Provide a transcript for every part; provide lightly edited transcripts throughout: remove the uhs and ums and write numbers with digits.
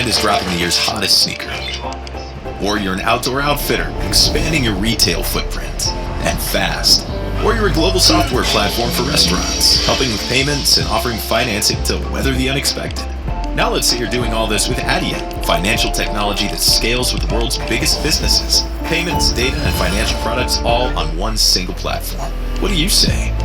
brand is dropping the year's hottest sneaker. Or you're an outdoor outfitter, expanding your retail footprint, and fast. Or you're a global software platform for restaurants, helping with payments and offering financing to weather the unexpected. Now let's say you're doing all this with Adyen, financial technology that scales with the world's biggest businesses. Payments, data, and financial products all on one single platform. What do you say?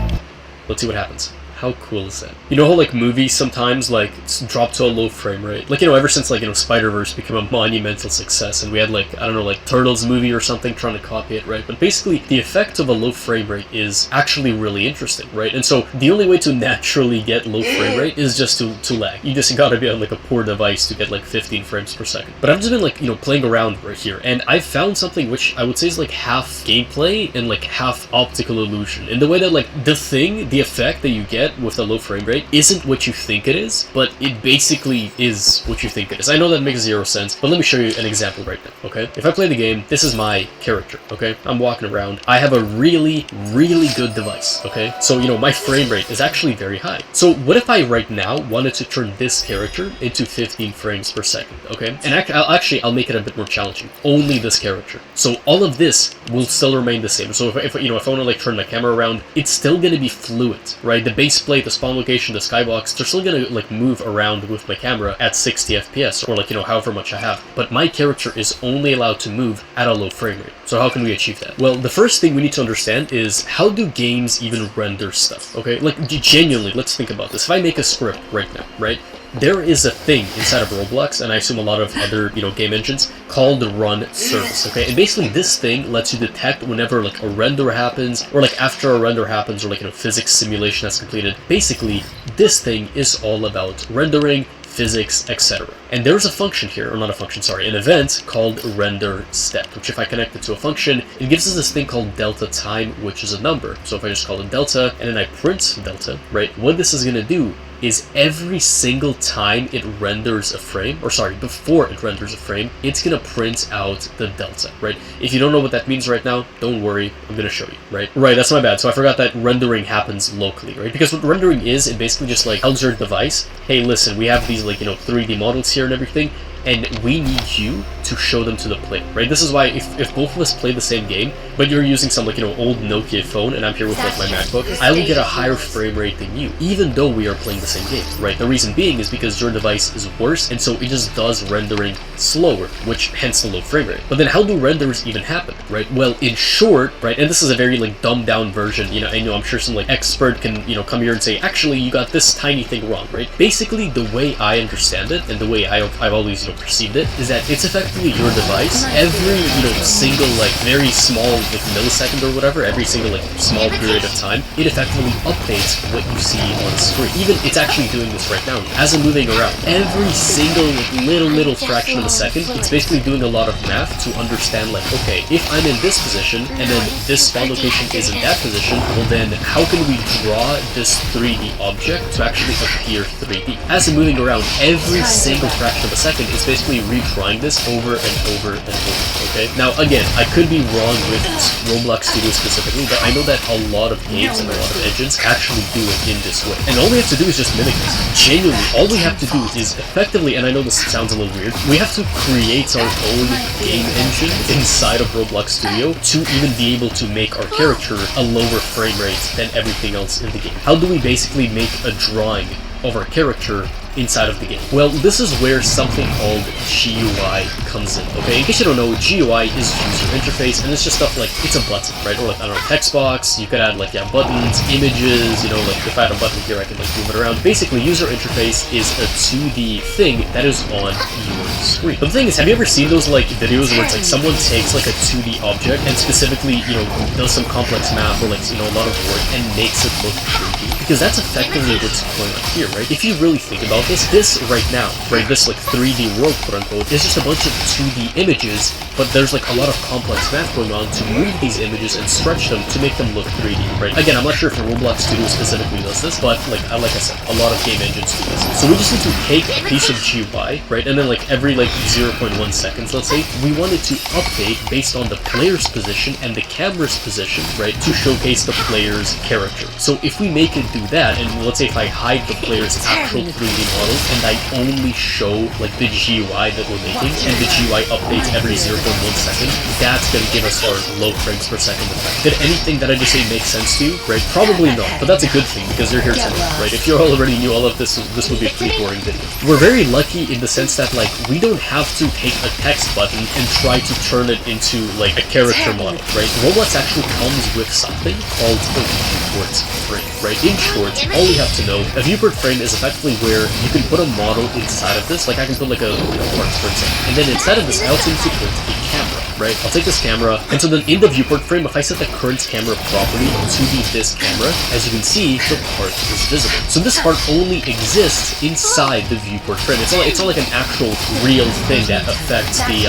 Let's see what happens. How cool is that? You know how like movies sometimes like drop to a low frame rate? Like, you know, ever since like, you know, Spider-Verse became a monumental success and we had like, I don't know, like Turtles movie or something trying to copy it, right? But basically the effect of a low frame rate is actually really interesting, right? And so the only way to naturally get low frame rate is just to lag. You just gotta be on like a poor device to get like 15 frames per second. But I've just been like, you know, playing around right here and I've found something which I would say is like half gameplay and like half optical illusion. In the way that like the effect that you get with a low frame rate isn't what you think it is, but it basically is what you think it is. I know that makes zero sense, but let me show you an example right now, okay? If I play the game, this is my character, okay? I'm walking around. I have a really, really good device, okay? So, you know, my frame rate is actually very high. So what if I right now wanted to turn this character into 15 frames per second, okay? And I'll make it a bit more challenging. Only this character. So all of this will still remain the same. So if you know, if I want to like turn my camera around, it's still going to be fluid, right? The base plate, the spawn location, the skybox, they're still gonna like move around with my camera at 60 FPS or like, you know, however much I have. But my character is only allowed to move at a low frame rate. So how can we achieve that? Well, the first thing we need to understand is how do games even render stuff, okay? Like genuinely, let's think about this. If I make a script right now, right? There is a thing inside of Roblox, and I assume a lot of other, you know, game engines, called the run service, okay? And basically this thing lets you detect whenever like a render happens, or like after a render happens, or like, you know, physics simulation has completed. Basically, this thing is all about rendering, physics, etc. And there's a function here, or not a function, sorry, an event called render step, which if I connect it to a function, it gives us this thing called delta time, which is a number. So if I just call it delta, and then I print delta, right, what this is going to do is every single time it renders a frame, or sorry, before it renders a frame, it's gonna print out the delta, right? If you don't know what that means right now, don't worry, I'm gonna show you, right? Right, that's my bad. So I forgot that rendering happens locally, right? Because what rendering is, it basically just like tells your device, hey, listen, we have these like, you know, 3D models here and everything, and we need you to show them to the player, right? This is why if both of us play the same game, but you're using some like, you know, old Nokia phone and I'm here with like my MacBook, I will get a higher frame rate than you, even though we are playing the same game, right? The reason being is because your device is worse, and so it just does rendering slower, which hence the low frame rate. But then how do renders even happen, right? Well, in short, right, and this is a very like dumbed down version, you know, I know I'm sure some like expert can, you know, come here and say, actually, you got this tiny thing wrong, right? Basically, the way I understand it, and the way I've always, you know, perceived it, is that it's effectively your device, every, you know, single like very small like millisecond or whatever, every single like small period of time, it effectively updates what you see on screen. Even it's actually doing this right now as I'm moving around. Every single like, little fraction of a second, it's basically doing a lot of math to understand like, okay, if I'm in this position and then this spawn location is in that position, well then how can we draw this 3D object to actually appear 3D? As I'm moving around, every single fraction of a second, it's basically retrying this over and over and over, okay? Now, again, I could be wrong with Roblox Studio specifically, but I know that a lot of games and a lot of engines actually do it in this way. And all we have to do is just mimic this. Genuinely, all we have to do is effectively, and I know this sounds a little weird, we have to create our own game engine inside of Roblox Studio to even be able to make our character a lower frame rate than everything else in the game. How do we basically make a drawing of our character inside of the game? Well, this is where something called GUI comes in, okay? In case you don't know, GUI is user interface, and it's just stuff like, it's a button, right? Or like, I don't know, text box, you could add like, yeah, buttons, images, you know, like if I had a button here, I could like move it around. Basically, user interface is a 2D thing that is on your screen. But the thing is, have you ever seen those like videos where it's like someone takes like a 2D object and specifically, you know, does some complex math or like, you know, a lot of work and makes it look 3D? Because that's effectively what's going on here, right? If you really think about this right now, right, this like 3D world, quote unquote, is just a bunch of 2D images, but there's like a lot of complex math going on to move these images and stretch them to make them look 3D, right? Again, I'm not sure if Roblox Studio specifically does this, but like I said, a lot of game engines do this. So we just need to take a piece of GUI, right, and then like every like 0.1 seconds, let's say, we want it to update based on the player's position and the camera's position, right, to showcase the player's character. So if we make it do that, and let's say if I hide the player's actual 3D model and I only show like the GUI that we're making, and the GUI updates every 0.1 second, that's going to give us our low frames per second effect. Did anything that I just say make sense to you, right? Probably not, but that's a good thing because you're here to learn, right? If you already knew all of this, this would be a pretty boring video. We're very lucky in the sense that like we don't have to take a text button and try to turn it into like a character model, right? Roblox actually comes with something called a viewport frame, right? In short, all we have to know, a viewport frame is effectively where you can put a model inside of this, like I can put like a part, for example, and then inside of this I also need to put a camera, right? I'll take this camera, and so then in the viewport frame, if I set the current camera property to be this camera, as you can see, the part is visible. So this part only exists inside the viewport frame. It's not like an actual real thing that affects the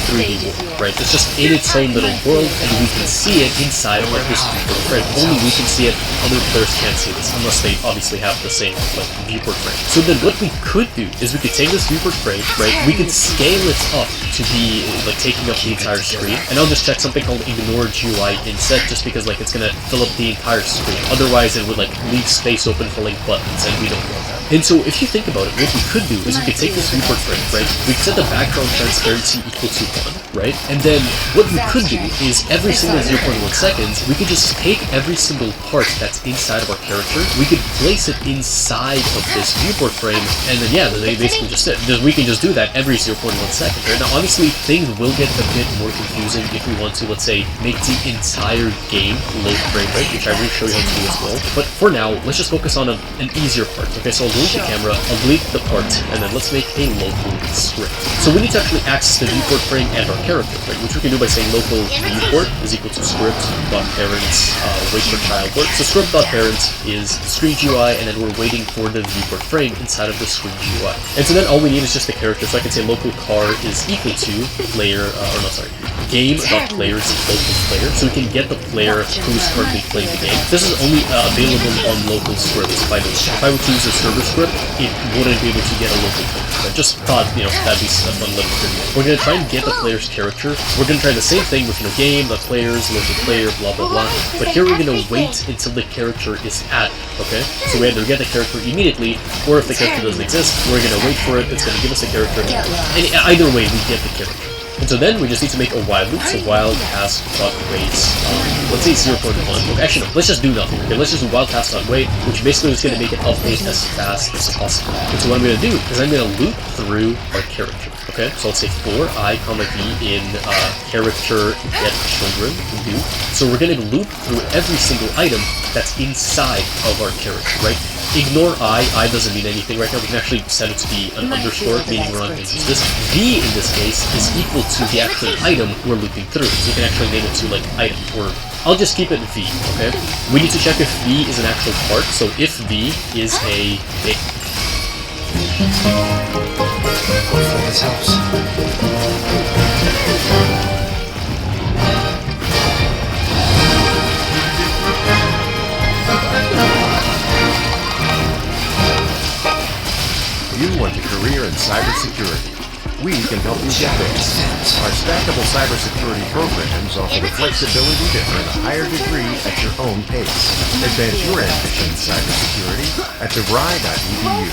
3D world, right? It's just in its own little world, and we can see it inside of this viewport frame. Only we can see it. Other players can't see this unless they obviously have the same like viewport frame. So then what we could do is we could take this viewport frame, right? We could scale it up to be like taking up the entire screen, and I'll just check something called ignore GUI inset, just because like it's gonna fill up the entire screen. Otherwise it would like leave space open for like buttons, and we don't want that. And so if you think about it, what we could do is we could take this viewport frame, right? We could set the background transparency equal to 1, right? And then what we could do is every single 0.1 seconds, we could just take every single part that's inside of our character, we could place it inside of this viewport frame, and then yeah, they basically just it. We can just do that every 0.1 second, right? Now obviously things will get a bit more confusing if we want to, let's say, make the entire game low frame rate, which I will show you how to do as well. But for now, let's just focus on an easier part. Okay, so I'll delete the camera, I'll delete the part, and then let's make a local script. So we need to actually access the viewport frame and our character, right? Which we can do by saying local viewport is equal to script.parents wait for child work. So script.parents is the screen GUI, and then we're waiting for the viewport frame inside of the screen GUI. And so then all we need is just the character. So I can say local car is equal to player, game.players local player. So we can get the player who is currently playing the game. This is only available on local scripts, by the way. If I were to use a server script, it wouldn't be able to get a local player. I just thought, that'd be a fun little trivia. We're gonna try and get the player's character. We're gonna try the same thing with game, the players, local player, blah blah blah. But here we're gonna wait until the character is added. Okay? So we either get the character immediately, or if the character doesn't exist, we're gonna wait for it. It's gonna give us a character, and either way, we get the character. And so then we just need to make a while loop. So while task.wait, let's say 0.1. Okay, actually no, let's just do nothing. Okay, let's just do while task.wait, which basically is going to make it update as fast as possible. And so what I'm going to do is I'm going to loop through our character. Okay, so let's say for I, v in character get children do. So we're going to loop through every single item that's inside of our character, right? Ignore I doesn't mean anything right now. We can actually set it to be an underscore, meaning we're not going to use this. V in this case is equal to the actual item we're looping through. So you can actually name it to like item, or I'll just keep it V, okay? We need to check if V is an actual part. So if V is a Hopefully this helps. You want a career in cybersecurity. We can help you get there. Our stackable cybersecurity programs offer the flexibility to earn a higher degree at your own pace. Advance your ambition in cybersecurity at DeVry.edu.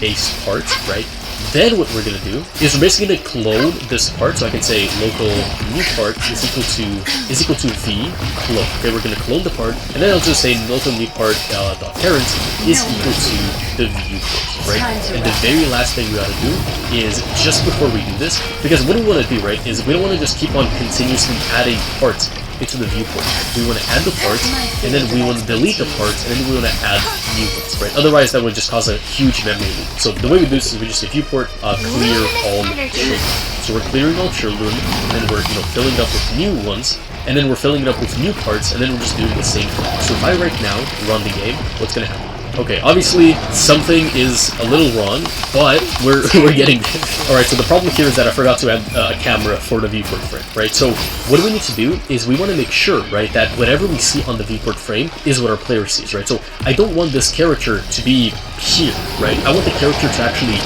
base part, right? Then what we're going to do is we're basically going to clone this part. So I can say local new part is equal to v clone. Okay, we're going to clone the part, and then I'll just say local new part dot parent is equal to the viewport, right? And the very last thing we ought to do is just before we do this, because what we want to do, right, is we don't want to just keep on continuously adding parts into the viewport. We want to add the parts, and then we want to delete the parts, and then we want to add new ones, right? Otherwise, that would just cause a huge memory loop. So the way we do this is we just say viewport clear all children. So we're clearing all children, and then we're filling it up with new ones, and then we're filling it up with new parts, and then we're just doing the same thing. So if I right now run the game, what's going to happen? Okay, obviously something is a little wrong, but we're getting there. Alright, so the problem here is that I forgot to add a camera for the viewport frame, right? So what we need to do is we want to make sure, right, that whatever we see on the viewport frame is what our player sees, right? So I don't want this character to be here, right? I want the character to actually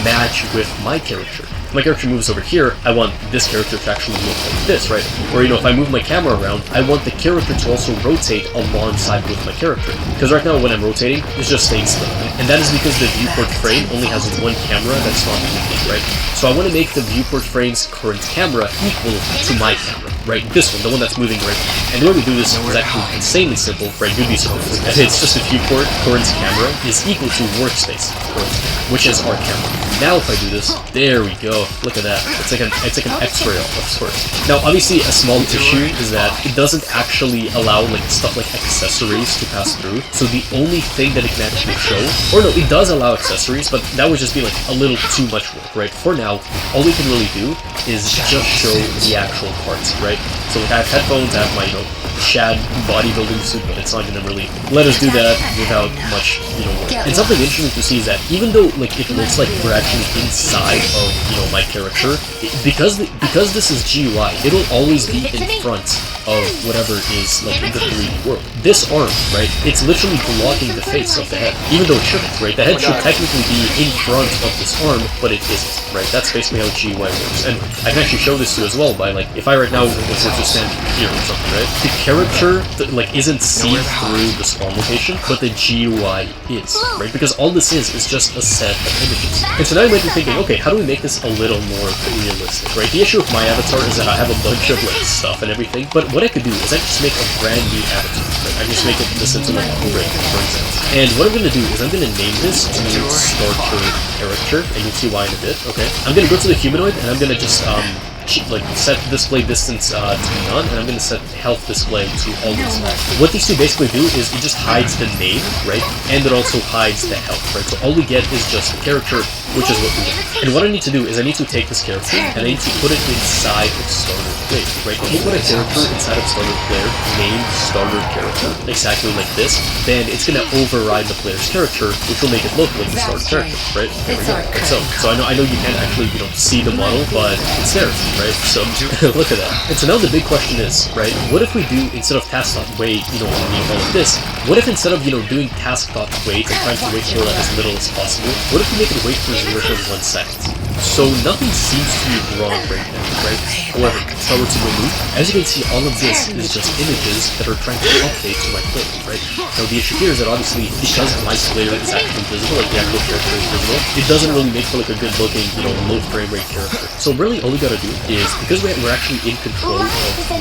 match with my character. my character moves over here, I want this character to actually look like this, right? Or, you know, if I move my camera around, I want the character to also rotate alongside with my character. Because right now, when I'm rotating, it's just staying still. And that is because the viewport frame only has one camera that's not moving, right? So I want to make the viewport frame's current camera equal to my camera, right? This one, the one that's moving right now. And the way we do this is actually insanely simple, right? You'd be surprised. And it's just a viewport current camera is equal to workspace current camera, which is our camera. Now if I do this, there we go. Look at that. It's like an X-ray of sorts. Now obviously a small issue is that it doesn't actually allow like stuff like accessories to pass through. So the only thing that it can actually show, or no, it does allow accessories, but that would just be like a little too much work, right? For now, all we can really do is just show the actual parts, right? So like I have headphones, I have my, you know, shad bodybuilding suit, but it's not gonna really let us do that without much, you know, work. And something interesting to see is that even though like it looks like we're actually inside of, you know, my character, because this is GUI, it'll always be in front of whatever is like the 3D world. This arm, right, it's literally blocking the face of the head, even though it shouldn't, right? The head should technically be in front of this arm, but it isn't, right? That's basically how GUI works. And I can actually show this to you as well by like, if I right now were to stand here or something, right? The character like isn't seen through the spawn location, but the GUI is, right? Because all this is just a set of images. And so now you might be thinking, okay, how do we make this a little more realistic, right? The issue with my avatar is that I have a bunch of like stuff and everything, but what I could do is I just make a brand new avatar, right? I just make it this into like a grid, for example. And what I'm gonna do is I'm gonna name this to starter character, and you'll see why in a bit, okay? I'm gonna go to the humanoid and I'm gonna just like set display distance to none, and I'm going to set health display to always. What these two basically do is it just hides the name, right, and it also hides the health, right, so all we get is just the character, which is what we want. And what I need to do is I need to take this character and I need to put it inside of starter player, right? If you put a character inside of starter player named starter character, exactly like this, then it's going to override the player's character, which will make it look like the starter character, right? There we go. Like so I know you can't actually, you know, see the model, but it's there, right? So look at that. And so now the big question is, right, what if we do, instead of task.wait, you know, all of this, what if instead of, you know, doing task.wait and trying to wait for as little as possible, what if we make it wait for 0.1 seconds? So nothing seems to be wrong right now, right? However, if I were to go loop, as you can see, all of this is just images that are trying to update to my player, right? Now the issue here is that obviously, because my player is actually visible, like the actual character is visible, it doesn't really make for like a good looking, you know, low frame rate character. So really all we gotta do is, because we're actually in control of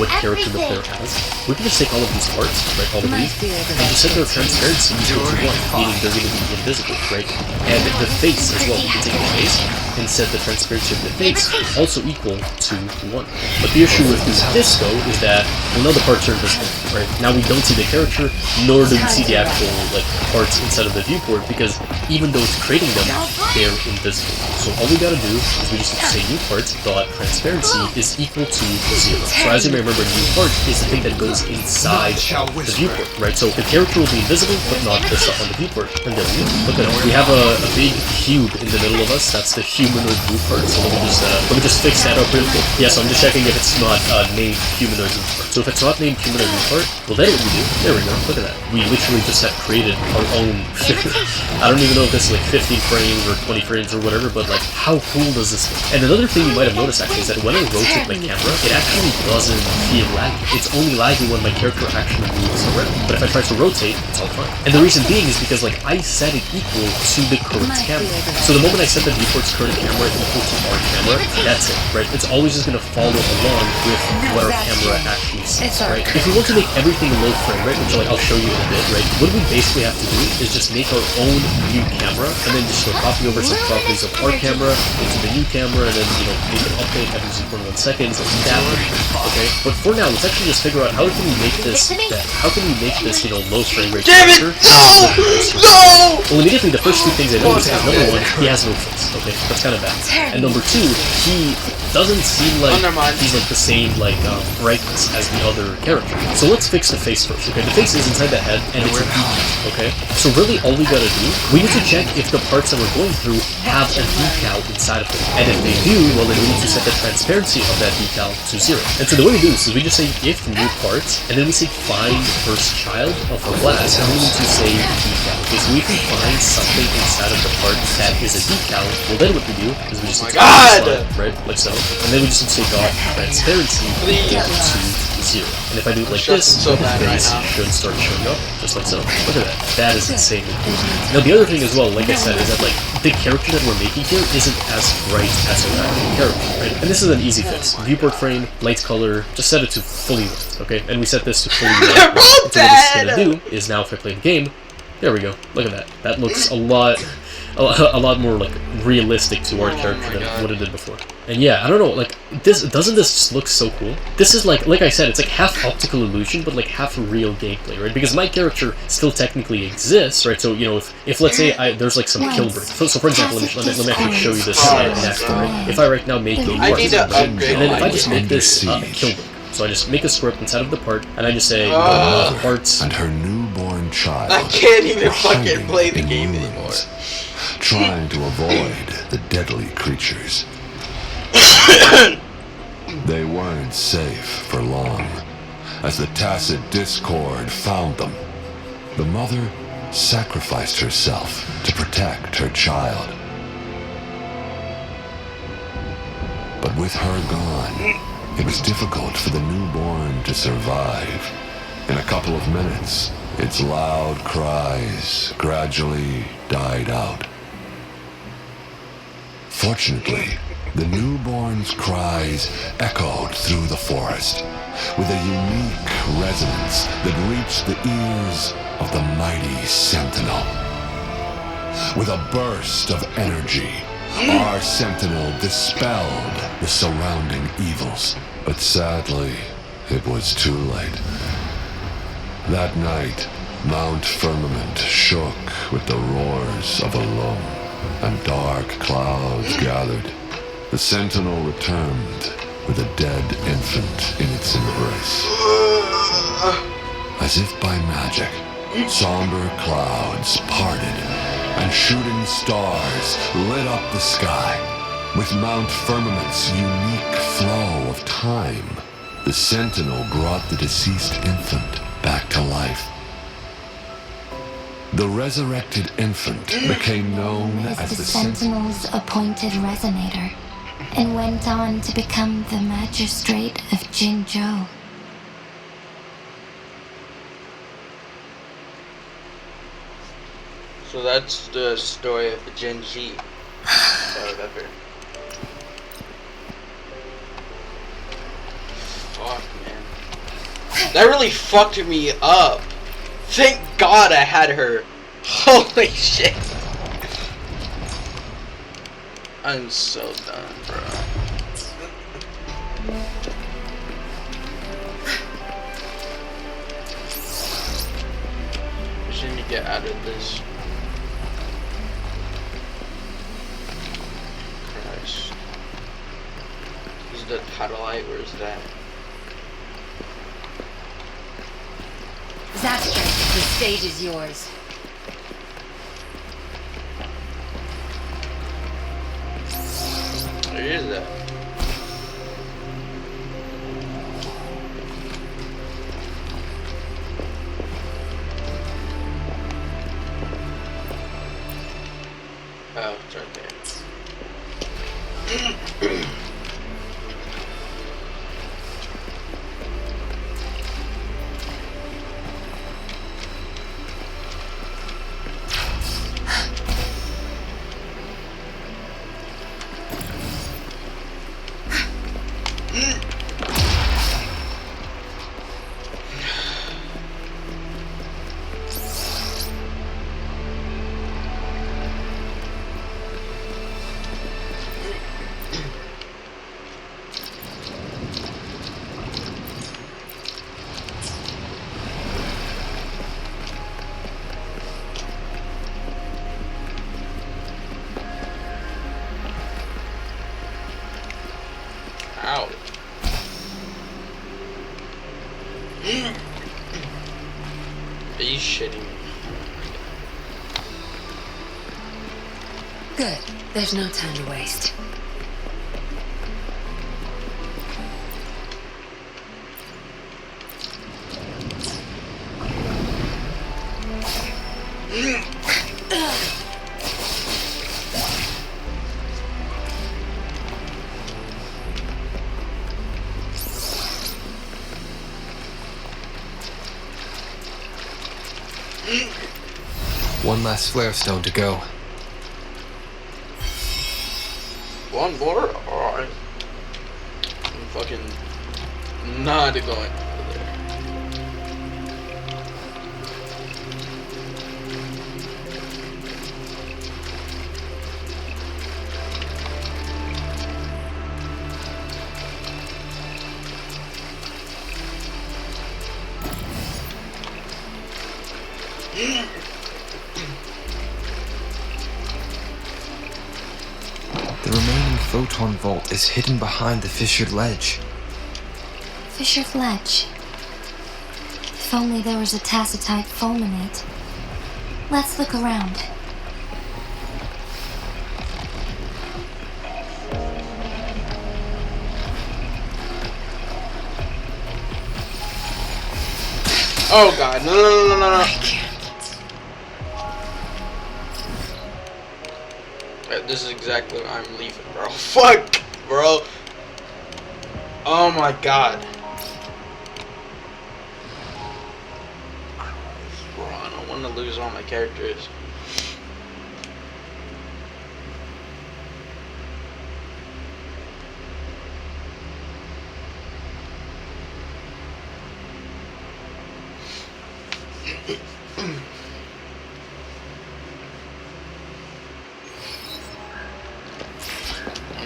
what character the player has, we can just take all of these parts, right, all of these, and just set their transparency equal to 1, meaning they're gonna be invisible, right? And the face as well, we can take the face and set the transparency of the face also equal to 1. But the issue with this though is that, well, now the parts are invisible, right? Now we don't see the character, nor do we see the actual like parts inside of the viewport, because even though it's creating them, they're invisible. So all we gotta do is we just have to say new part dot transparency is equal to 0. So as you may remember, new part is the thing that goes inside the viewport, right? So the character will be invisible, but not the stuff on the viewport. And there we go. Look at it. We have a big cube in the middle of us. That's the humanoid view part. So let me just fix that up real quick. Yeah, so I'm just checking if it's not named humanoid view part. So if it's not named humanoid view part, well then what we do, there we go, look at that. We literally just have created our own, I don't even know if this is like 15 frames or 20 frames or whatever, but like how cool does this look? And another thing you might have noticed actually is that when I rotate my camera, it actually doesn't feel laggy. It's only laggy when my character actually moves around. But if I try to rotate, it's all fine. And the reason being is because like I set it equal to the current camera. So the moment I set the viewport's current camera equal to our camera, that's it, right? It's always just gonna follow along with what our camera actually sees, right? If we want to make everything low frame rate, which like I'll show you in a bit, right? What we basically have to do is just make our own new camera and then just copy over some properties of our camera into the new camera and then, you know, make an update every 0.1 seconds, like that, okay? But for now, let's actually just figure out how can we make this better? How can we make this, you know, low frame rate character? No! Well, immediately the first two things I notice is number one, he has no face, okay? That's kind of bad. And number two, he doesn't seem like never mind. he's like the same like brightness as the other character. So let's fix the face first, okay? The face is inside the head and it's a decal, okay? So really all we gotta do, we need to check if the parts that we're going through have a decal inside of them. And if they do, well then we need to set the transparency of that decal to 0. And so the way we do this is we just say if new parts, and then we say find first child of the class, and we need to say decal. Okay, so we can find something inside of the part that is a decal. Well then what we do is we just right, like so, and then we just say dot transparency equal to 0. And if I do it like this, so bad the right face now. should start showing up, just like so. Look at that. That is insanely cool. Now the other thing as well, like I said, is that like the character that we're making here isn't as bright as our actual character, right? And this is an easy fix. Viewport frame, light color, just set it to fully white, okay? And we set this to fully white. So what it's gonna do is now if I play the game, there we go. Look at that. That looks a lot more like realistic to our character than what it did before. And yeah, I don't know, like this doesn't this just look so cool? This is like I said, it's like half optical illusion, but like half real gameplay, right? Because my character still technically exists, right? So you know, if let's say there's like some kill break. So for example, let me actually show you this next, right? If I right now make a I need to upgrade and then if I just make this kill break. So I just make a script inside of the part, and I just say parts. And her newborn child. I can't even were fucking hiding play the in game ruins, anymore. Trying to avoid the deadly creatures. They weren't safe for long, as the tacit discord found them. The mother sacrificed herself to protect her child. But with her gone, it was difficult for the newborn to survive. In a couple of minutes, its loud cries gradually died out. Fortunately, the newborn's cries echoed through the forest with a unique resonance that reached the ears of the mighty sentinel. With a burst of energy, our sentinel dispelled the surrounding evils. But sadly, it was too late. That night, Mount Firmament shook with the roars of a loam, and dark clouds gathered. The sentinel returned with a dead infant in its embrace. As if by magic, somber clouds parted, and shooting stars lit up the sky. With Mount Firmament's unique flow of time, the sentinel brought the deceased infant back to life. The resurrected infant became known as the Sentinel's appointed resonator, and went on to become the magistrate of Jinzhou. So that's the story of the Genji. Or whatever. Fuck, man. That really fucked me up. Thank God I had her. Holy shit. I'm so done, bro. I just need to get out of this. Christ. This is the Catalite, where's that? Zastra, the stage is yours. Where is that? Oh, it's right there. Are you shitting me? Good. There's no time to waste. One last flare stone to go. One more? Alright. I'm fucking not going over there. The remaining photon vault is hidden behind the fissured ledge. Fissured ledge. If only there was a tacitite fulminate. Let's look around. Oh god, no. I can't. This is exactly why I'm leaving, bro. Fuck, bro. Oh my god. Bro, I don't want to lose all my characters.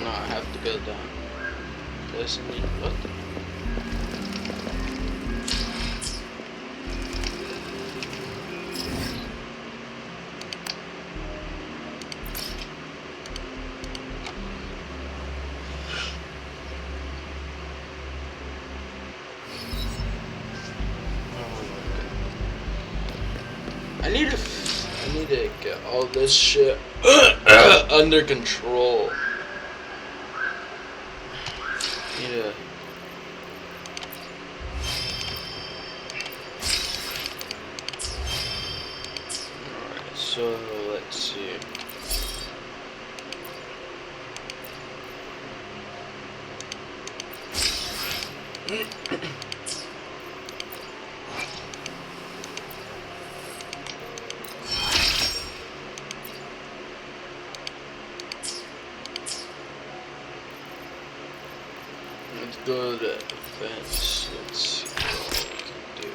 No, I have to go down. Listen, what the? I need to get all this shit under control. Yeah. Alright, so let's see. Let's go to the fence. Let's see what we can do.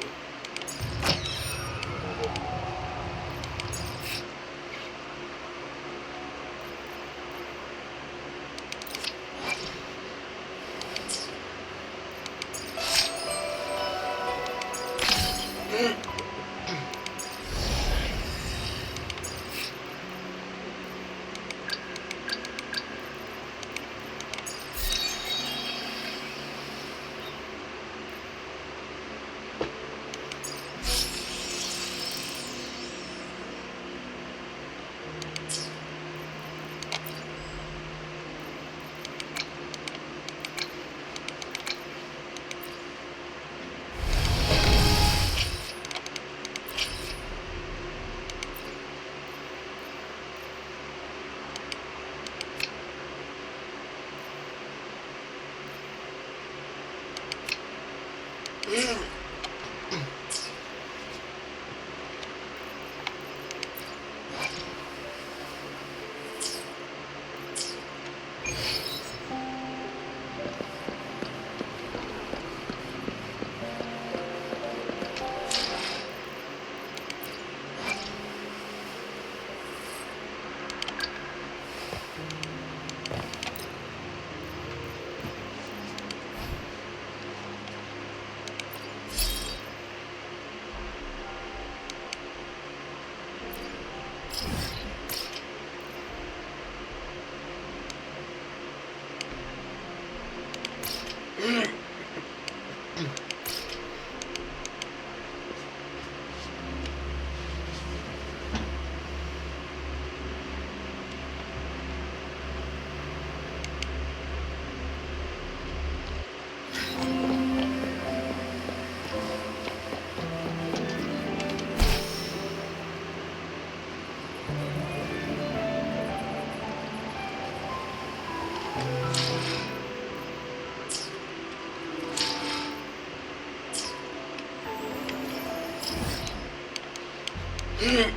Good.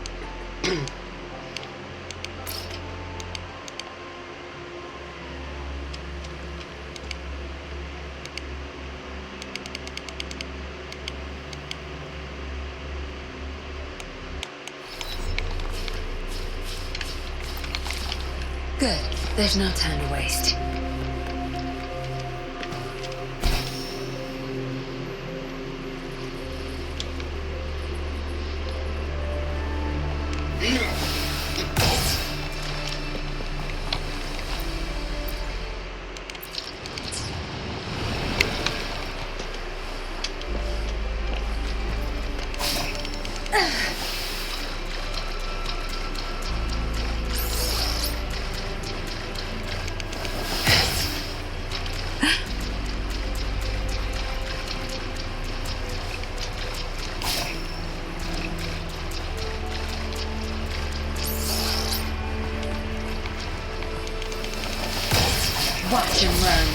There's no time to waste. Watch him run.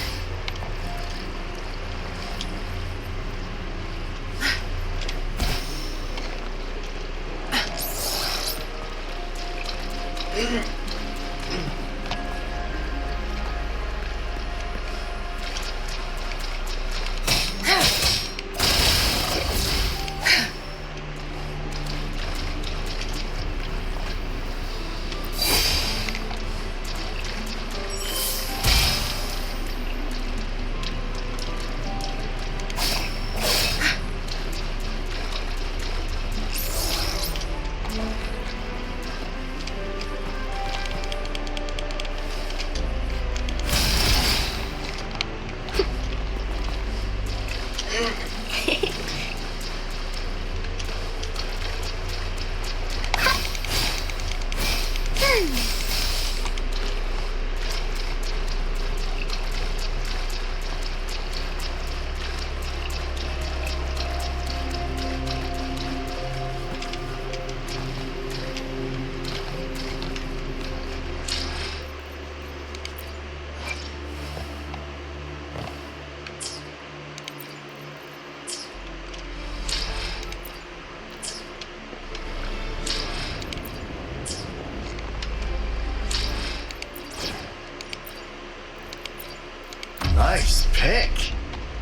Nice pick.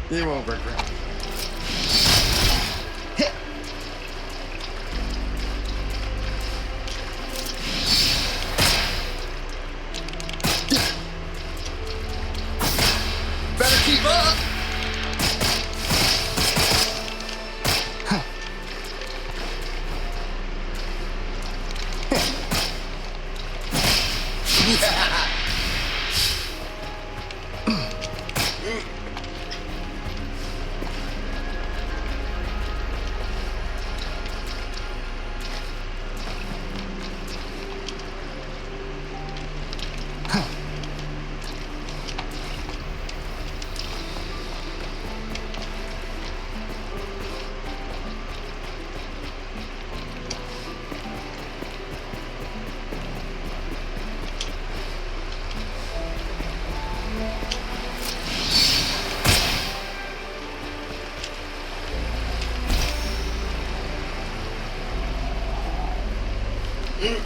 You won't regret. Hit. Better keep up. Yeah.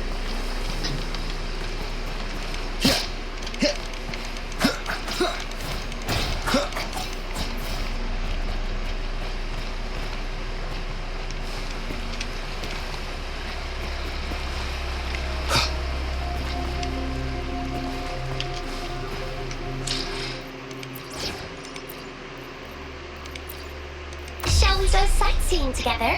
Shall we go sightseeing together?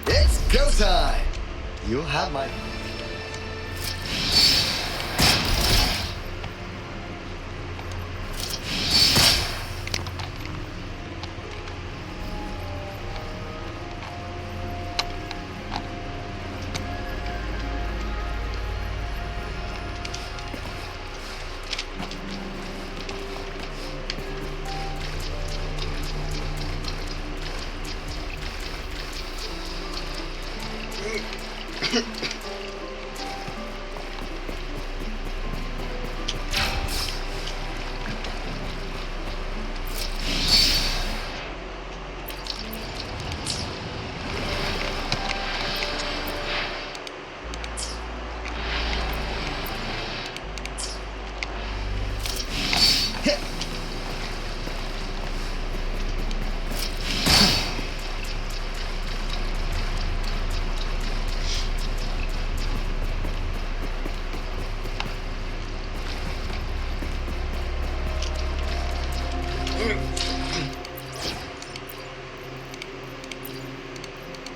It's go time. You'll have my...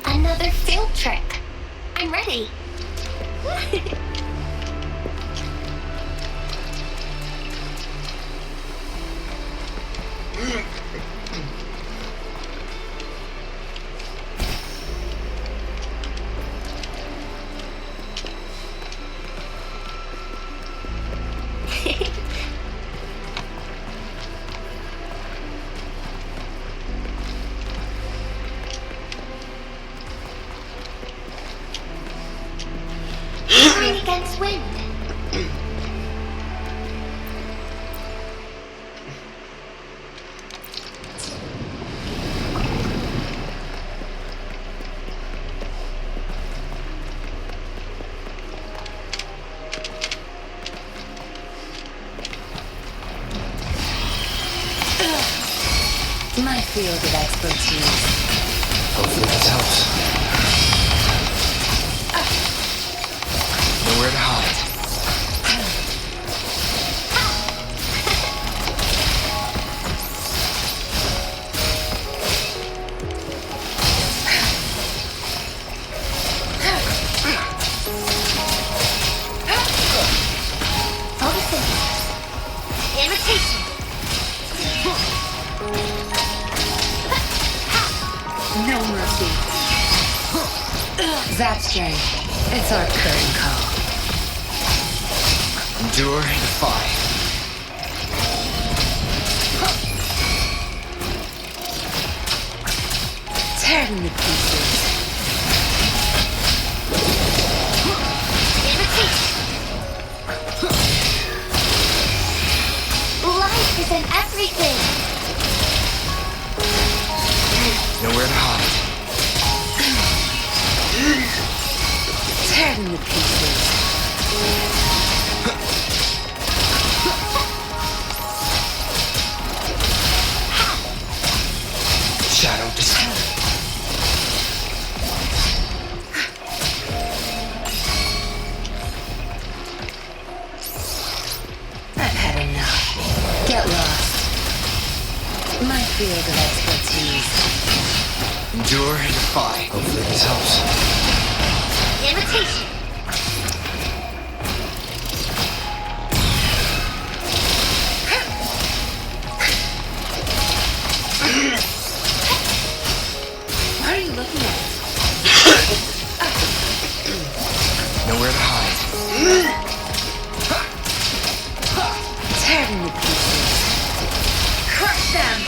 Another field trip. I'm ready. Turn against wind. My field of expertise. Hopefully this helps. Nowhere to hide. Focus in. Imitation. No mercy. Zap strain. It's our curtain call. Endure and defy. Tear them to pieces. Imitation. Life is in everything. Nowhere to hide. Tear them to pieces. Shadow descent. I've had enough. Get lost. My field of expertise. Endure and defy. Hopefully this helps. Imitation. What are you looking at? Nowhere to hide. Tear them to pieces. Crush them!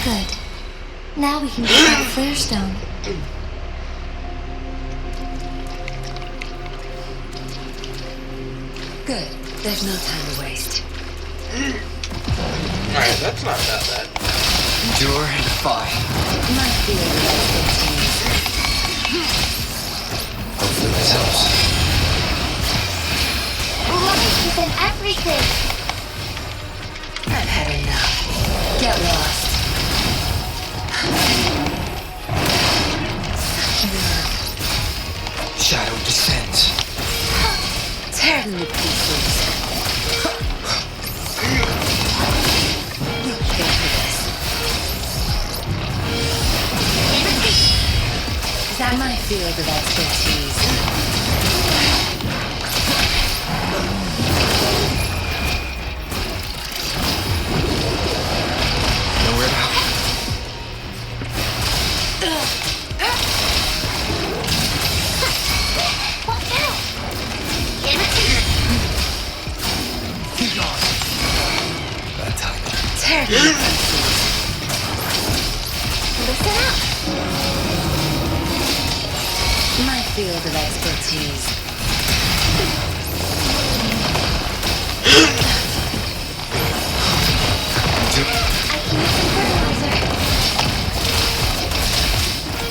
Good. Now we can get that flare stone. Good. There's no time to waste. Alright, that's not that bad. Endure and defy. My field of expertise. Hopefully this helps. Life is in everything. I've had enough. Get lost. Shadow descends. Tear them to pieces. You'll pay for this. Is that my field of expertise? Nowhere to hide. Watch out. Imitation. Tear them to pieces. Listen up. My field of expertise.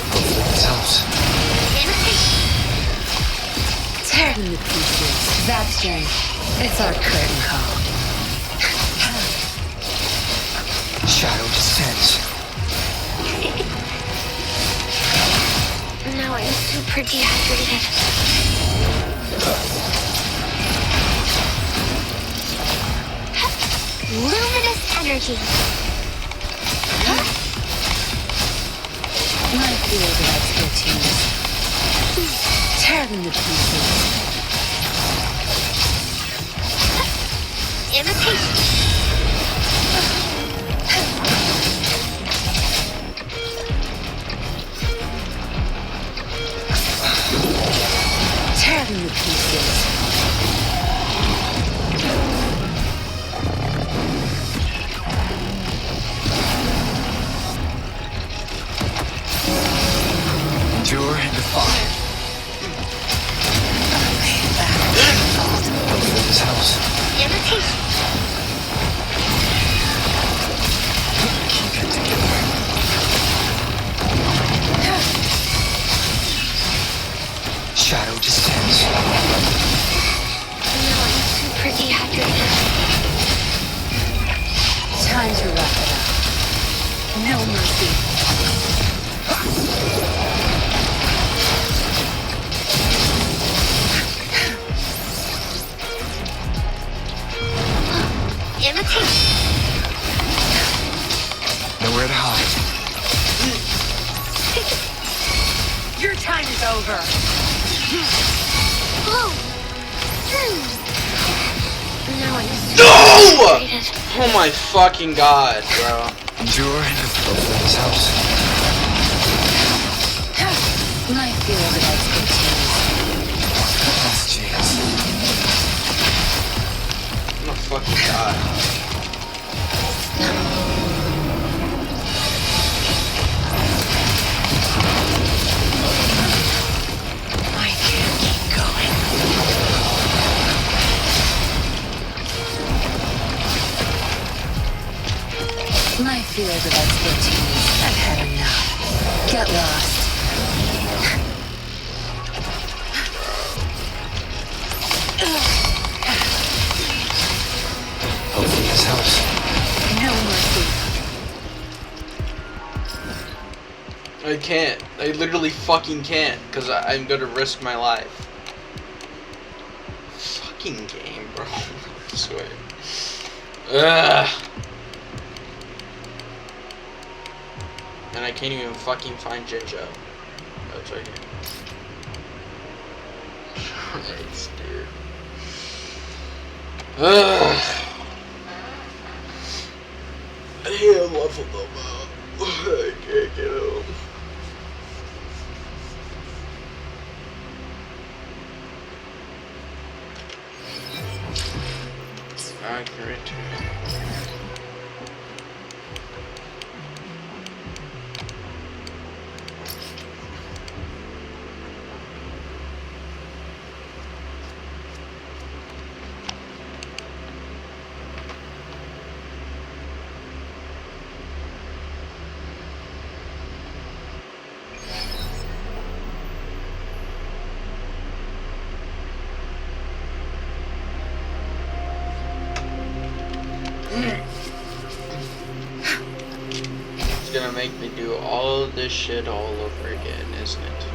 Hopefully this helps. Tear them to pieces. That's strength. It's our curtain call. Shadow descends. Now I'm super dehydrated. Luminous energy. My field of expertise. Tear them to pieces. Imitation. Tear them to pieces. Endure and defy. Hopefully this helps. Imitation. Keep it together. Shadow descends. Now I'm super dehydrated. Time to wrap it up. No mercy. Imitation. Nowhere to hide. Your time is over. Oh. Now I'm No! super dehydrated. Oh my fucking god, bro. Endure and hopefully this helps. My field of expertise. Last chance. I'm gonna fucking die. I can't keep going. My field of expertise. I've had enough. Get lost. Hopefully this helps. No mercy. I can't. I literally fucking can't, because I'm gonna risk my life. Fucking game, bro. I swear. Ugh. And I can't even fucking find Jinjo. That's right here. Christ, dude. Ugh. I can't level them up. I can't get them. Accurate. It's gonna make me do all of this shit all over again, isn't it?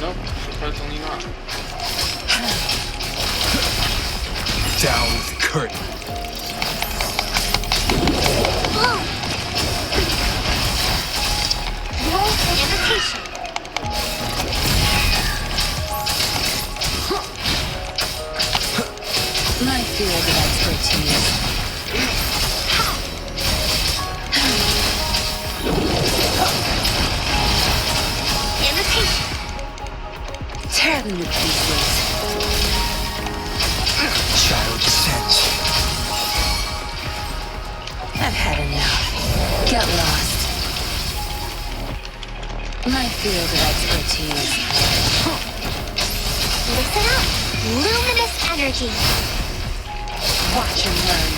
Nope, surprisingly not. Down with the curtain. Imitation. My field of expertise. Imitation. Tear them to pieces. Get lost. My field of expertise. Listen up. Luminous energy. Watch and learn.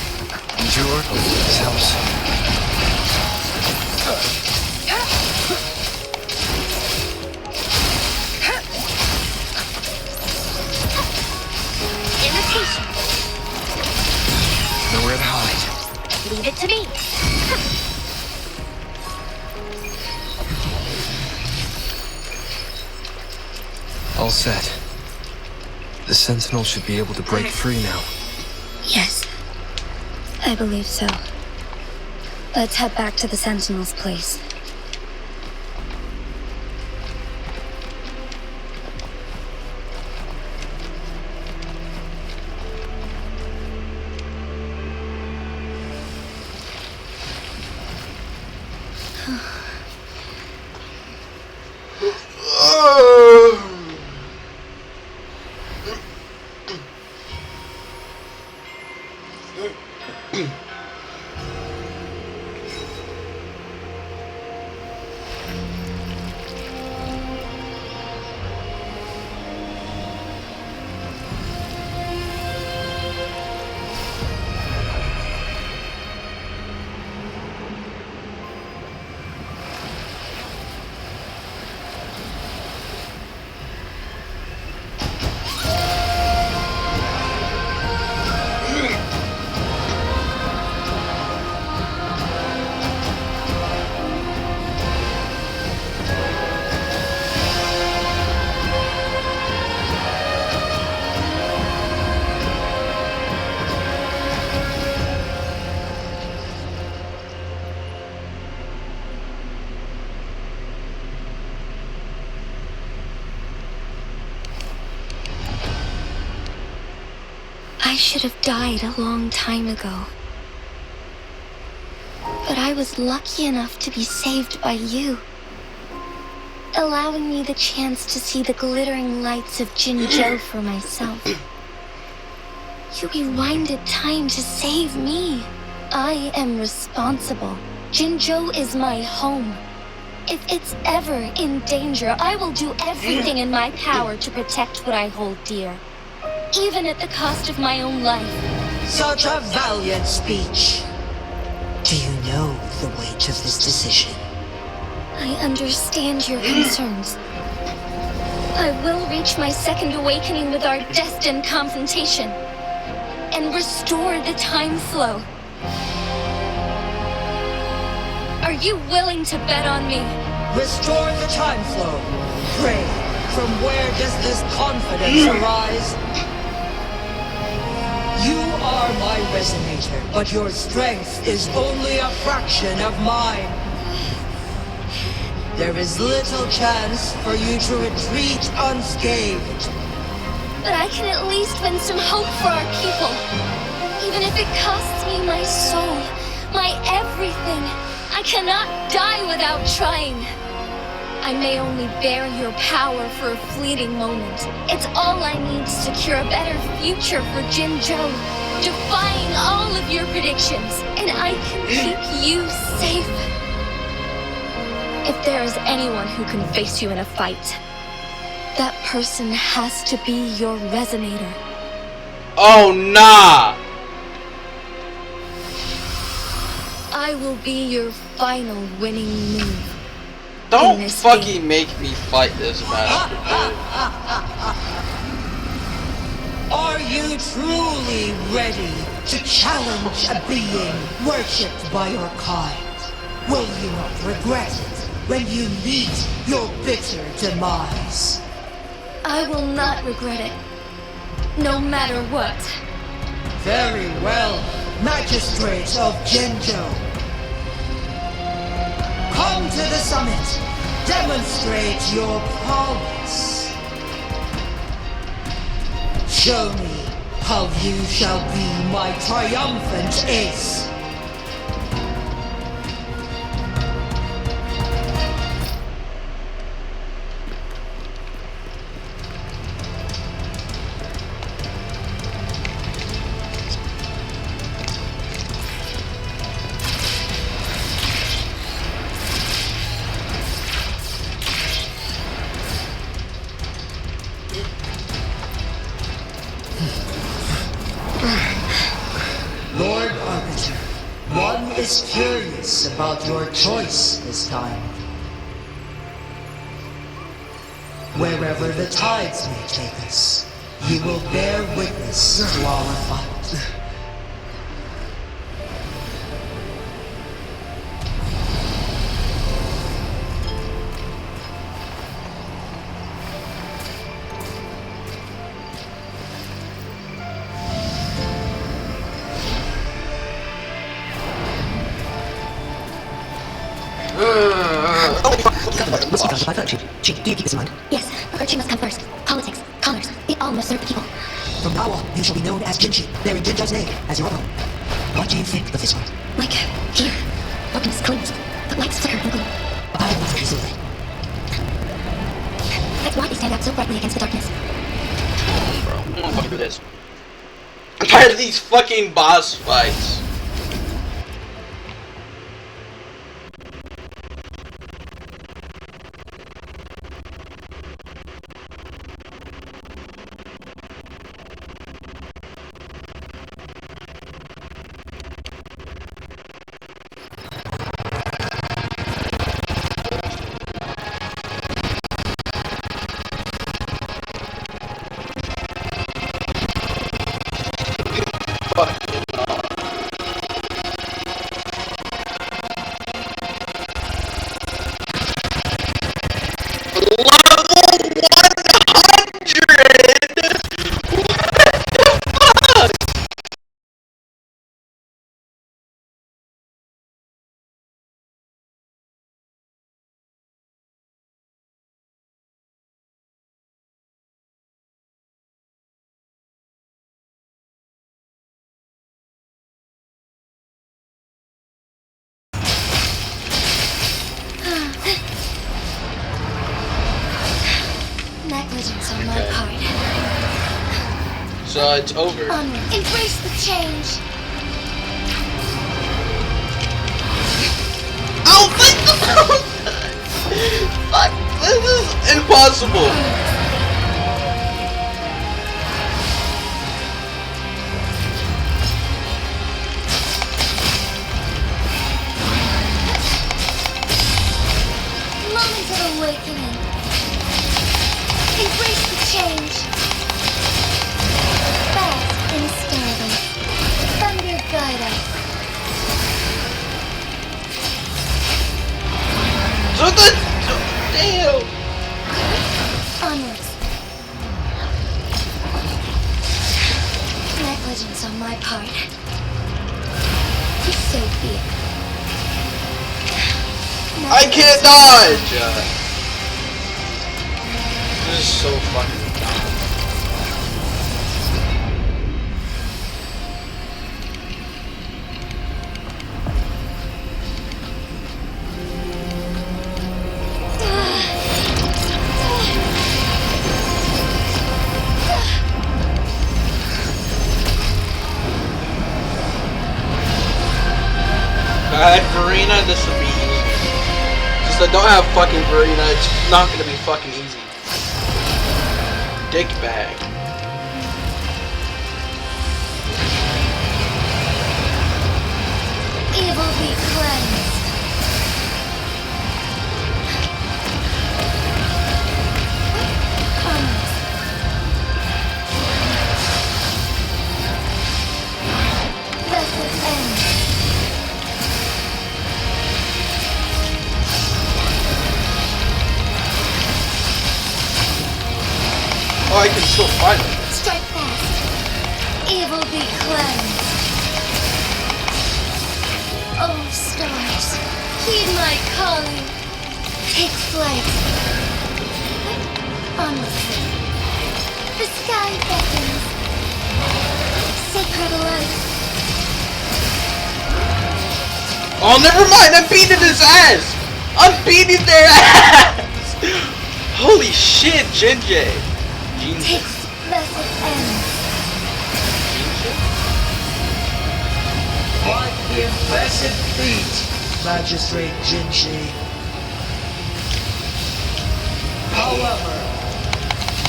Endure this helps. Imitation. Nowhere to hide. Leave it to me. All set. The Sentinel should be able to break free now. Yes. I believe so. Let's head back to the Sentinel's place. I should have died a long time ago. But I was lucky enough to be saved by you, allowing me the chance to see the glittering lights of Jinzhou for myself. You rewinded time to save me. I am responsible. Jinzhou is my home. If it's ever in danger, I will do everything in my power to protect what I hold dear, even at the cost of my own life. Such a valiant speech. Do you know the weight of this decision? I understand your concerns. I will reach my second awakening with our destined confrontation and restore the time flow. Are you willing to bet on me? Restore the time flow. Pray, from where does this confidence arise? You are my resonator, but your strength is only a fraction of mine. There is little chance for you to retreat unscathed. But I can at least win some hope for our people. Even if it costs me my soul, my everything. I cannot die without trying. I may only bear your power for a fleeting moment. It's all I need to secure a better future for Jinzhou, defying all of your predictions, and I can keep you safe. If there is anyone who can face you in a fight, that person has to be your resonator. Oh, nah! I will be your final winning move. Don't fucking make me fight this match. Are you truly ready to challenge a being worshipped by your kind? Will you not regret it when you meet your bitter demise? I will not regret it, no matter what. Very well, Magistrate of Jinzhou. Come to the summit. Demonstrate your prowess. Show me how you shall be my triumphant ace. is curious about your choice this time. Wherever the tides may take us, you will bear witness to our fight. She, do you keep this in mind? Yes, virtue must come first. Politics, commerce, they all must serve the people. From now on, you shall be known as Jinchi, bearing Jinja's name as your own. What do you think of this one? Like, here, darkness clings, but lights flicker and glow. I will take you slowly. That's why they stand out so brightly against the darkness. Bro, I don't wanna fucking do this. I'm tired of these fucking boss fights. Negligence on my part. So it's over. Embrace the change. Oh, fuck! This is impossible. Moment of awakening. Embrace the change. Fast and starving. Thunder guide us. So damn. Onwards. Negligence on my part. So be it. I can't dodge. This is so fucking dumb. Farina, this will be easy. Since I don't have fucking Farina, it's not gonna be fucking easy. Dick bag. Evil be cleansed. Blessed end. Oh, I can still fight them. Strike fast. Evil be cleansed. Oh, stars, heed my calling. Take flight. Onward. The sky beckons. Sacred light. Oh, never mind. I'm beating his ass. I'm beating their ass. Holy shit, Jinjay. Take blessed end. What impressive feat, Magistrate Jinchi. However,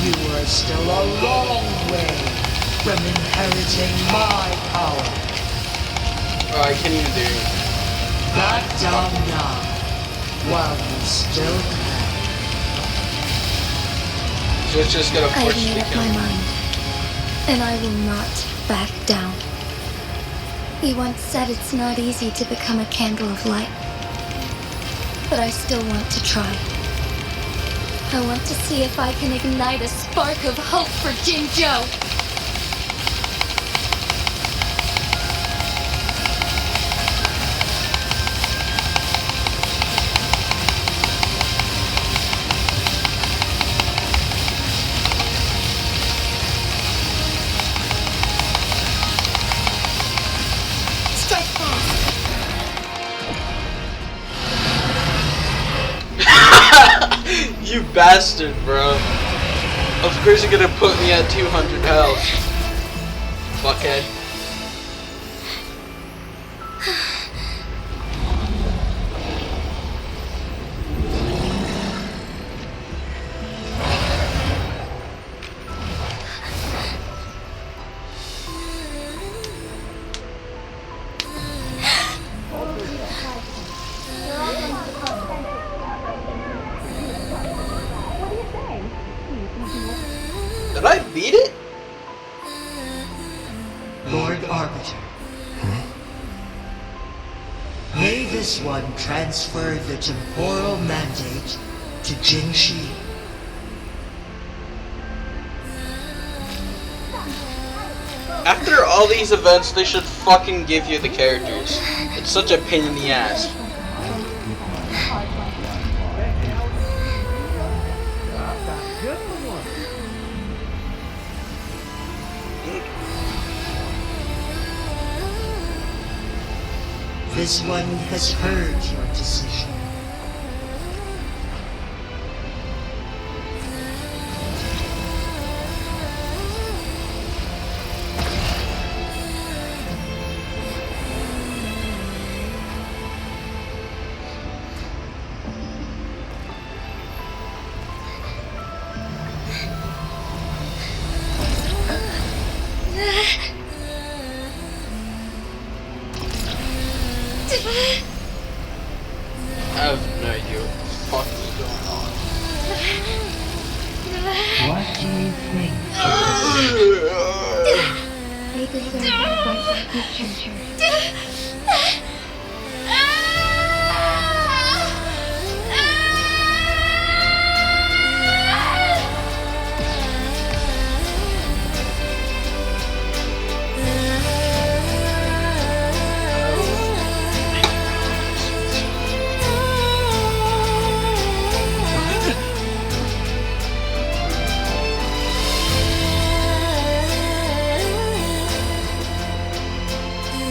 you are still a long way from inheriting my power. Oh, I can't even do it. Back down now, while you still can. So it's just gonna I've push made the up my camera. mind, and I will not back down. He once said it's not easy to become a candle of light, but I still want to try. I want to see if I can ignite a spark of hope for Jinzhou. You bastard, bro. Of course you're gonna put me at 200 health. Fuckhead. Did I beat it? Lord Arbiter. May this one transfer the temporal mandate to Jinxi. After all these events, they should fucking give you the characters. It's such a pain in the ass. This one has heard your decision. I have no idea what the fuck is going on. What do you think?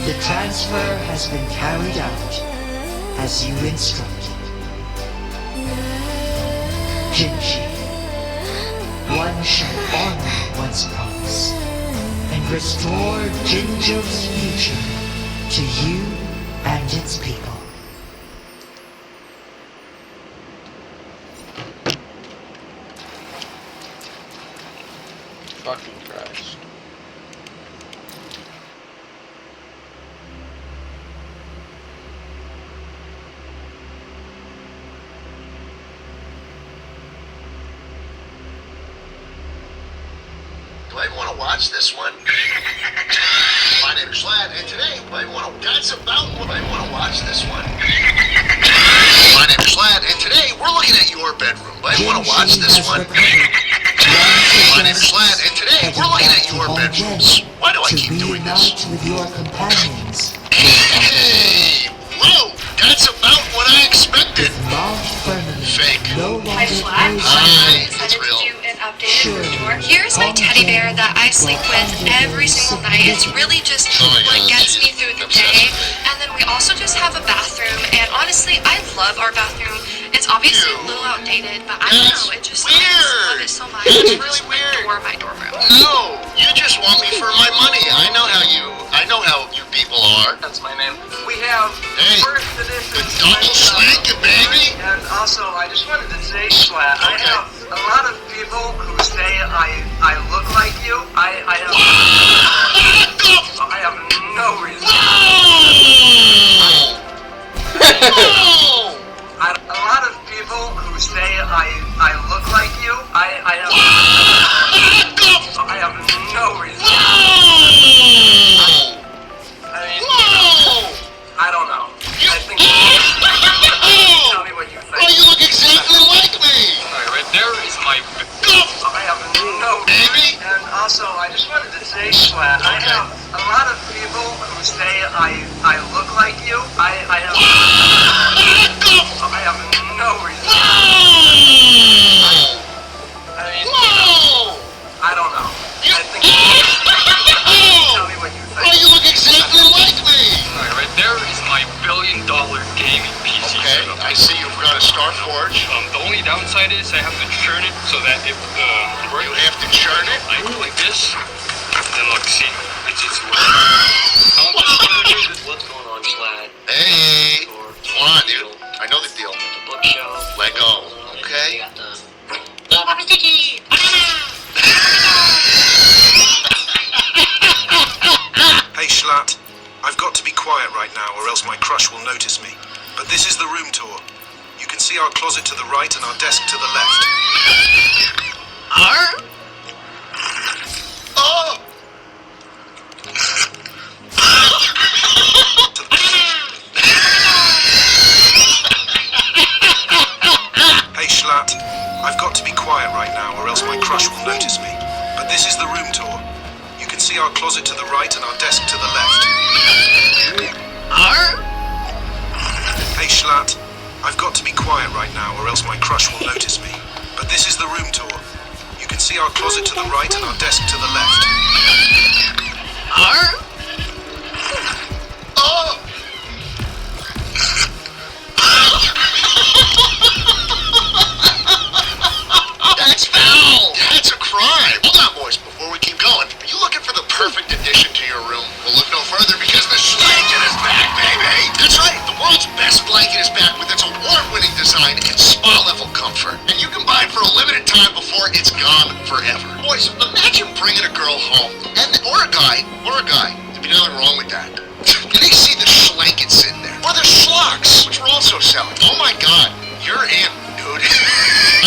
The transfer has been carried out as you instructed. Jinxi, one shall honor one's promise and restore Jinzhou's future to you and its people. Fucking Christ. Do I want to watch this one? My name's Lad, and today I want to. That's about what I want to watch this one. My name's Lad, and today we're looking at your bedroom. I want to watch this one. My name's Lad, and today we're looking at your bedrooms. Why do I keep doing this? With your companions. Hey, whoa! That's about what I expected. Fake. Hi, Flat. Hi, I it's decided real. to do an updated room tour. Here's my teddy bear that I sleep with every single night. It's really just what gets me through the day. And then we also just have a bathroom. And honestly, I love our bathroom. It's obviously a little outdated, but I don't know. It just I just love it so much. I That's just really weird. adore my dorm room. No, you just want me for my money. I know how you people are. That's my name. We have Hey, first edition double swank it, baby. and also I just wanted to say, Slat, I have a lot of people who say I look like you. I have no reason. A lot of people who say I look like you, I have no reason. I mean, I don't know. I think tell me what you think. Oh, you look exactly like me! Alright, right there is my... I have no Baby! And also, I just wanted to say, Splat, I have a lot of people who say I look like you. I have no reason. I mean, I don't know. I think tell me what you think. Oh, you look exactly like me! Alright, right there is my $1 billion gaming PC Okay, setup. I see you've got a Star Forge. The only downside is I have to churn it so that it works. You have to churn it? I go like this, and look, see, it's What's going on, Slad? Hey! Come on, dude. I know the deal. The bookshelf. Let go, okay? Hey Schlatt, I've got to be quiet right now or else my crush will notice me. But this is the room tour. You can see our closet to the right and our desk to the left. Oh! Hey Schlatt, I've got to be quiet right now or else my crush will notice me. But this is the room tour. You can see our closet to the right and our desk to the left. Hey Schlatt, I've got to be quiet right now or else my crush will notice me. But this is the room tour. You can see our closet to the right and our desk to the left. Oh! That's foul! That's a crime! Hold on, boys, before we keep going. Are you looking for the perfect addition to your room? We'll look no further because the blanket is back, baby! That's right, the world's best blanket is back with its award-winning design and spa-level comfort. And you can buy it for a limited time before it's gone forever. Boys, imagine bringing a girl home, or a guy, there'd be nothing wrong with that. And they see the blankets in there. Or the schlocks, which we're also selling. Oh my god, you're in, dude.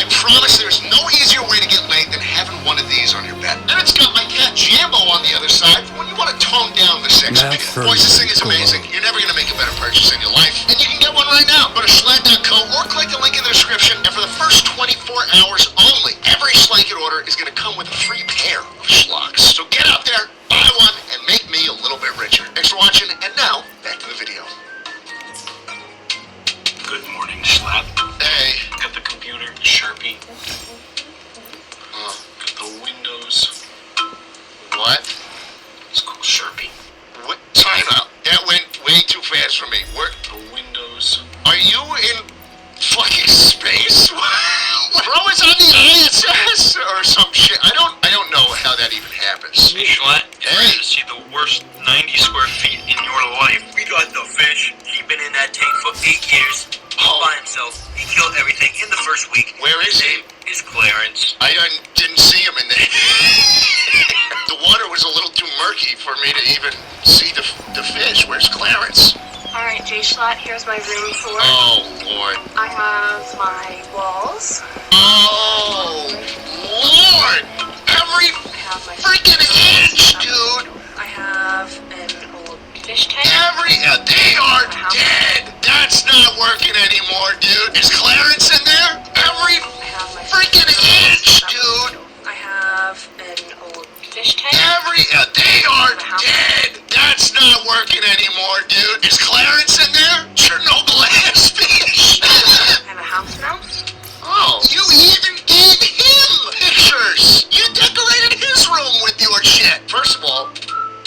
I promise there's no easier way to get laid than having one of these on your bed. And it's got my cat Jambo on the other side for when you want to tone down the sex appeal. Boys, this thing is amazing. You're never going to make a better purchase in your life. And you can get one right now. Go to Schlatt.co or click the link in the description. And for the first 24 hours only, every blanket order is going to come with a free pair of schlocks. So get out there, buy one, and make me a little bit richer. Thanks for watching, and now, back to the video. Good morning, Schlatt. Hey. Got the computer, Sharpie. Got the Windows. What? It's called Sharpie. What? Time out. That went way too fast for me. Where? The Windows. Are you in fucking space? Bro is on the ISS or some shit. I don't know how that even happens. Hey, Schlatt, you're ready to see the worst 90 square feet in your life. We got the fish. He been in that tank for 8 years. By himself. He killed everything in the first week. Where is he? Is Clarence. I didn't see him in there. The water was a little too murky for me to even see the fish. Where's Clarence? Alright, J Schlatt, here's my room tour. Oh, Lord. I have my walls. Oh, Lord! Every freaking inch, dude! I have an old fish tank. They are dead! That's not working anymore, dude. Is Clarence in there? Every freaking inch, dude! I have an old fish tank. They are dead! That's not working anymore, dude. Is Clarence in there? Chernobyl ass fish! I have a house mouse. Oh, you even gave him pictures! You decorated his room with your shit! First of all,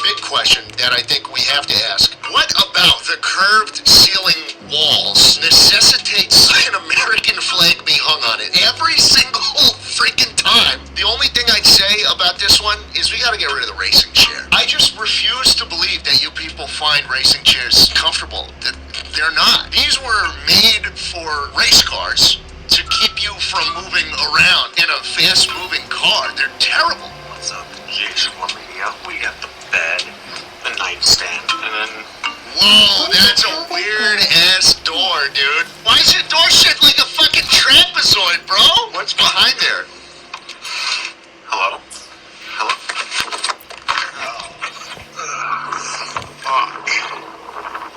big question that I think we have to ask. What about the curved ceiling walls necessitates an American flag be hung on it every single freaking time? The only thing I'd say about this one is we gotta get rid of the racing chair. I just refuse to believe that you people find racing chairs comfortable. They're not. These were made for race cars to keep you from moving around in a fast-moving car. They're terrible. What's up, J Schlatt? We got the bed, the nightstand, and then Whoa, that's a weird ass door, dude. Why is your door shaped like a fucking trapezoid, bro? What's behind there? Hello? Hello?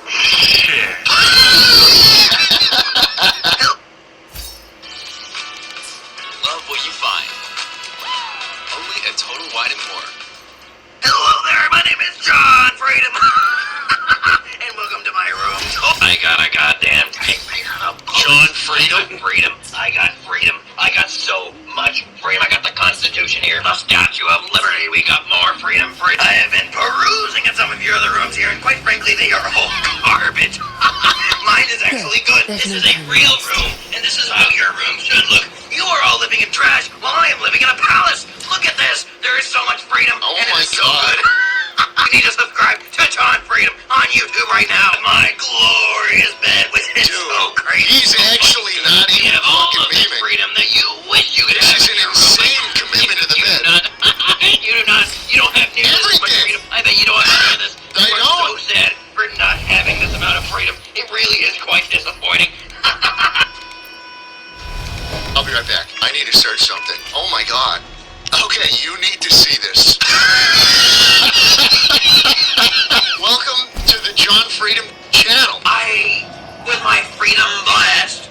Shit. Love what you find. Only at Total Wine and More. Hello there, my name is John Freedom. And welcome to my room. Oh, I got a goddamn tank. John Freedom? I got freedom. I got so much freedom. I got the Constitution here, the Statue of Liberty. We got more freedom. I have been perusing at some of your other rooms here, and quite frankly, they are all garbage. Mine is actually good. This is a real room, and this is how your room should look. You are all living in trash, while I am living in a palace. Look at this. There is so much freedom, and it is so good. You need to subscribe to John Freedom on YouTube right now. My glorious bed with his so crazy. He's actually not even fucking memeing. Freedom that you wish you could This have. is an insane commitment to the bed. You don't have near this much freedom. I bet you don't have any of this. I don't. So sad for not having this amount of freedom. It really is quite disappointing. I'll be right back. I need to search something. Oh my god. Okay, you need to see this. Welcome to the John Freedom channel. With my freedom blast,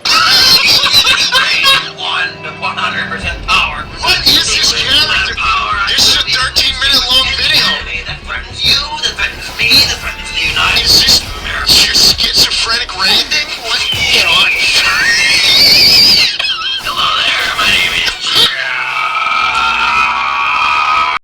one to 100% power. What is this character? This is a 13-minute long video. That threatens you, that threatens me, that threatens the United Is this your schizophrenic ranting? What? John?